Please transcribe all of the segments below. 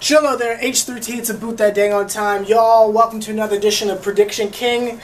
Chillo there, H+III+T, it's about that dang on time. Y'all, welcome to another edition of Prediction King.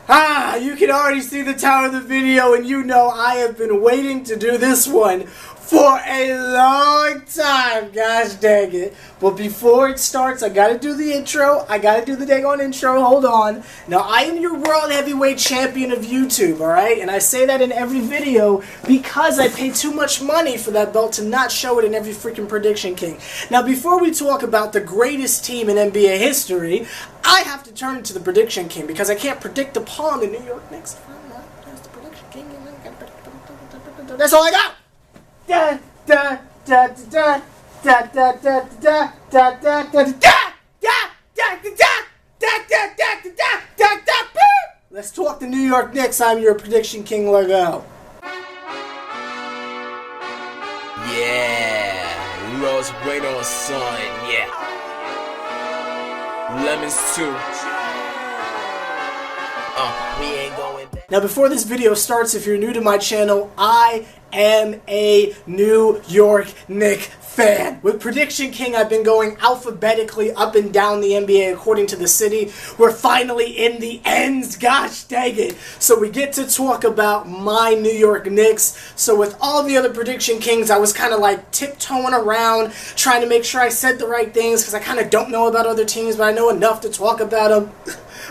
You can already see the title of the video, and you know I have been waiting to do this one for a long time. Gosh dang it. But before it starts, I gotta do the intro. I gotta do the dang on intro. Hold on. Now, I am your World Heavyweight Champion of YouTube, alright? And I say that in every video because I pay too much money for that belt to not show it in every freaking Prediction King. Now, before we talk about the greatest team in NBA history, I have to turn to the Prediction King because I can't predict upon the New York Knicks. The Prediction King. That's all I got! Da da da da da da da da da da da da. Let's talk the New York Knicks. I'm your Prediction King. Lego. Yeah, Los Buenos son, yeah. Lemons too. We ain't going back. Now, before this video starts, if you're new to my channel, I am a New York Knicks fan. With Prediction King, I've been going alphabetically up and down the NBA according to the city. We're finally in the ends, gosh dang it. So we get to talk about my New York Knicks. So with all the other Prediction Kings, I was kind of like tiptoeing around, trying to make sure I said the right things, because I kind of don't know about other teams, but I know enough to talk about them.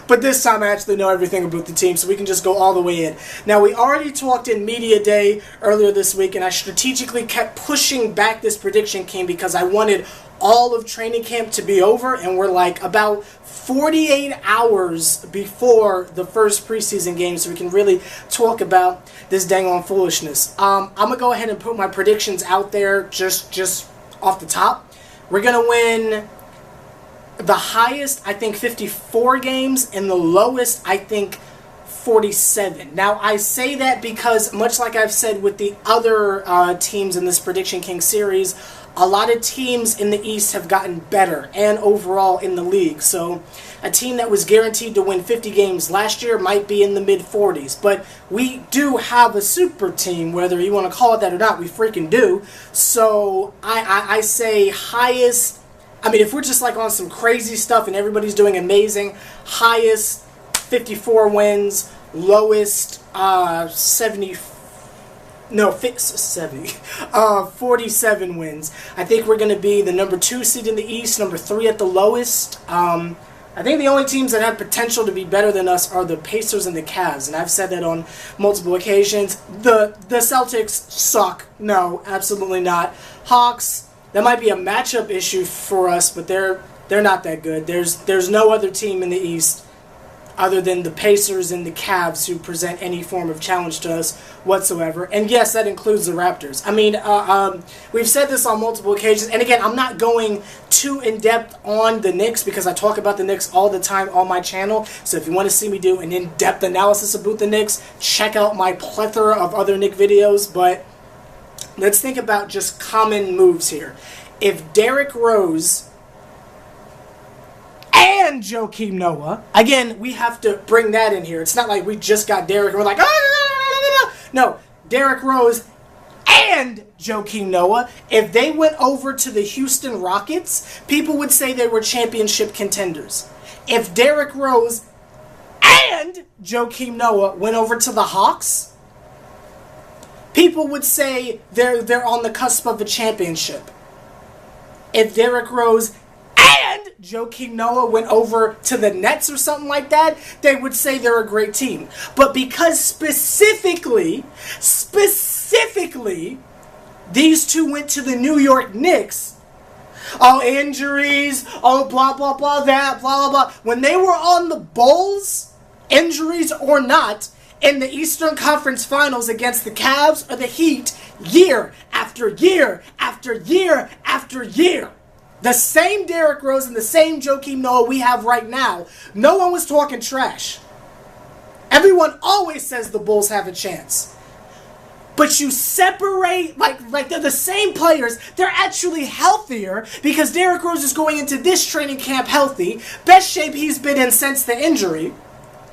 But this time I actually know everything about the team, so we can just go all the way in. Now, we already talked in Media Day earlier this week, and I strategically kept pushing back this Prediction King because I wanted all of training camp to be over, and we're like about 48 hours before the first preseason game, so we can really talk about this dang on foolishness. I'm going to go ahead and put my predictions out there just off the top. We're going to win the highest, I think, 54 games, and the lowest, I think, 47. Now, I say that because, much like I've said with the other teams in this Prediction King series, a lot of teams in the East have gotten better, and overall in the league. So, a team that was guaranteed to win 50 games last year might be in the mid-40s. But we do have a super team, whether you want to call it that or not, we freaking do. So, I say highest. I mean, if we're just like on some crazy stuff and everybody's doing amazing, highest 54 wins, lowest 47 wins. I think we're going to be the number 2 seed in the East, number 3 at the lowest. I think the only teams that have potential to be better than us are the Pacers and the Cavs, and I've said that on multiple occasions. The Celtics suck. No, absolutely not. Hawks, that might be a matchup issue for us, but they're not that good. There's no other team in the East other than the Pacers and the Cavs who present any form of challenge to us whatsoever. And yes, that includes the Raptors. I mean, we've said this on multiple occasions. And again, I'm not going too in-depth on the Knicks because I talk about the Knicks all the time on my channel. So if you want to see me do an in-depth analysis about the Knicks, check out my plethora of other Knicks videos. But let's think about just common moves here. If Derrick Rose and Joakim Noah, again, we have to bring that in here. It's not like we just got Derrick and we're like, no, Derrick Rose and Joakim Noah, if they went over to the Houston Rockets, people would say they were championship contenders. If Derrick Rose and Joakim Noah went over to the Hawks, people would say they're on the cusp of a championship. If Derrick Rose and Joakim Noah went over to the Nets or something like that, they would say they're a great team. But because specifically, these two went to the New York Knicks, all injuries, oh blah, blah, blah, that, blah, blah, blah. When they were on the Bulls, injuries or not, in the Eastern Conference Finals against the Cavs or the Heat, year after year after year after year. The same Derrick Rose and the same Joakim Noah we have right now, no one was talking trash. Everyone always says the Bulls have a chance. But you separate, like they're the same players, they're actually healthier because Derrick Rose is going into this training camp healthy, best shape he's been in since the injury.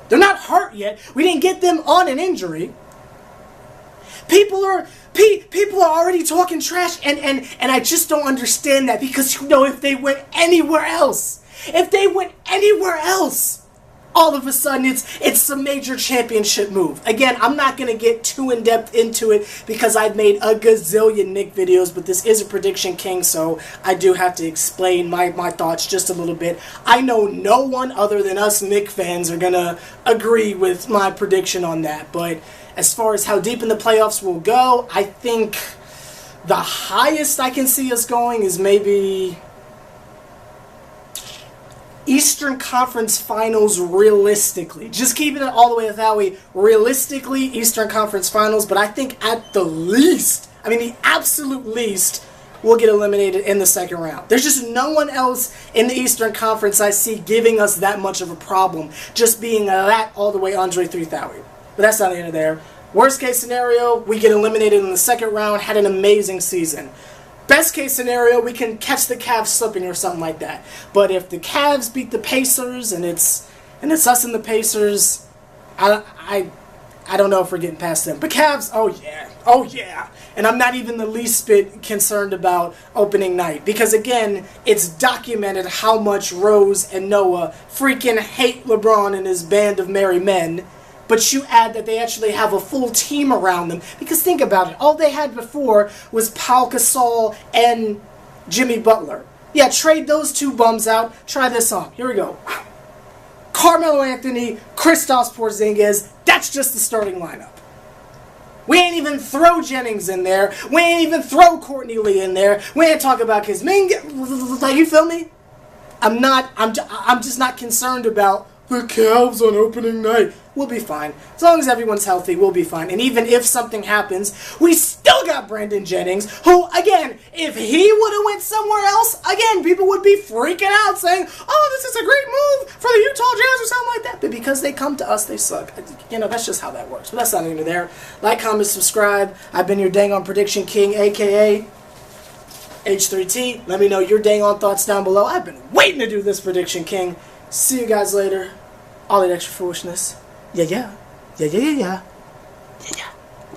They're not hurt yet. We didn't get them on an injury. People are already talking trash, and I just don't understand that, because if they went anywhere else, all of a sudden it's some major championship move. Again, I'm not going to get too in-depth into it because I've made a gazillion Knick videos, but this is a Prediction King, so I do have to explain my thoughts just a little bit. I know no one other than us Knick fans are going to agree with my prediction on that, but as far as how deep in the playoffs we'll go, I think the highest I can see us going is maybe Eastern Conference Finals realistically. Just keeping it all the way that way. Realistically, Eastern Conference Finals, but I think at the least, the absolute least, we'll get eliminated in the second round. There's just no one else in the Eastern Conference I see giving us that much of a problem, just being that all the way Andre 3000. But that's not the end of there. Worst case scenario, we get eliminated in the second round, had an amazing season. Best case scenario, we can catch the Cavs slipping or something like that. But if the Cavs beat the Pacers and it's us and the Pacers, I don't know if we're getting past them. But Cavs, oh yeah. And I'm not even the least bit concerned about opening night, because again, it's documented how much Rose and Noah freaking hate LeBron and his band of merry men. But you add that they actually have a full team around them. Because think about it. All they had before was Pau Gasol and Jimmy Butler. Yeah, trade those two bums out. Try this on. Here we go. Carmelo Anthony, Kristaps Porzingis. That's just the starting lineup. We ain't even throw Jennings in there. We ain't even throw Courtney Lee in there. We ain't talk about Kuzminga. Like, you feel me? I'm just not concerned about the Cavs on opening night. We'll be fine. As long as everyone's healthy, we'll be fine. And even if something happens, we still got Brandon Jennings, who, again, if he would have went somewhere else, again, people would be freaking out saying, oh, this is a great move for the Utah Jazz or something like that. But because they come to us, they suck. That's just how that works. But that's not even there. Like, comment, subscribe. I've been your dang on Prediction King, a.k.a. H+III+T. Let me know your dang on thoughts down below. I've been waiting to do this, Prediction King. See you guys later. All that extra foolishness. Yeah.